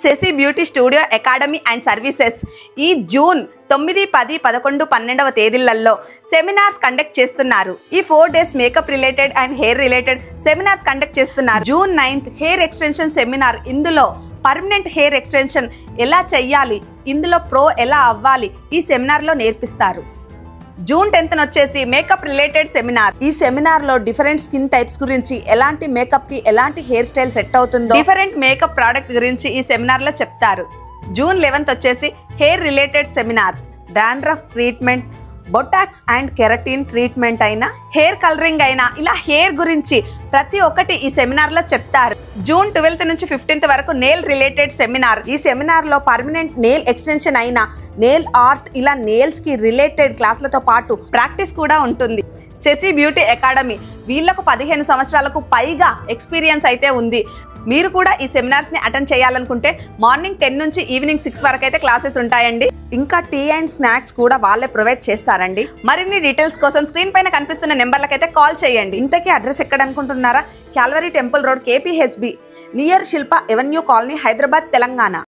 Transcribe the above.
Shashi beauty studio academy and services ఈ June 9, 10, 11, 12వ తేదీలలో సెమినార్స్ కండక్ట్ చేస్తున్నారు. ఈ 4 days makeup related and hair related seminars conduct చేస్తున్నారు. June 9th hair extension seminar. ఇందులో పర్మనెంట్ హెయిర్ ఎక్స్టెన్షన్ ఎలా చెయ్యాలి, ఇందులో ప్రో ఎలా అవ్వాలి ఈ సెమినార్లో నేర్పిస్తారు. జూన్ 10th వచ్చేసి మేకప్ రిలేటెడ్ సెమినార్. ఈ సెమినార్ లో డిఫరెంట్ స్కిన్ టైప్స్ గురించి, ఎలాంటి మేకప్ కి ఎలాంటి హెయిర్ స్టైల్ సెట్ అవుతుందో, డిఫరెంట్ మేకప్ ప్రోడక్ట్ గురించి ఈ సెమినార్ లో చెప్తారు. జూన్ 11th వచ్చేసి hair related seminar. Dandruff treatment, Botox and keratin treatment అయినా, హెయిర్ కలరింగ్ అయినా, ఇలా హెయిర్ గురించి ప్రతి ఒక్కటి ఈ సెమినార్ లో చెప్తారు. జూన్ 12th నుంచి 15th వరకు నెయిల్ రిలేటెడ్ సెమినార్. ఈ సెమినార్ లో పర్మనెంట్ నెయిల్ ఎక్స్టెన్షన్ అయినా, నెయిల్ ఆర్ట్, ఇలా నెయిల్స్ కి రిలేటెడ్ క్లాసులతో పాటు ప్రాక్టీస్ కూడా ఉంటుంది. శశి బ్యూటీ అకాడమీ వీళ్లకు 15 సంవత్సరాలకు పైగా ఎక్స్పీరియన్స్ అయితే ఉంది. మీరు కూడా ఈ సెమినార్స్ ని అటెండ్ చేయాలనుకుంటే మార్నింగ్ 10 నుంచి ఈవినింగ్ 6 వరకు అయితే క్లాసెస్ ఉంటాయండి. ఇంకా టీ అండ్ స్నాక్స్ కూడా వాళ్ళే ప్రొవైడ్ చేస్తారండి. మరిన్ని డీటెయిల్స్ కోసం స్క్రీన్ పైన కనిపిస్తున్న నెంబర్లకైతే కాల్ చేయండి. ఇంతకీ అడ్రస్ ఎక్కడ అనుకుంటున్నారా? Calvary temple road, KPHB, near Shilpa avenue colony, Hyderabad, Telangana.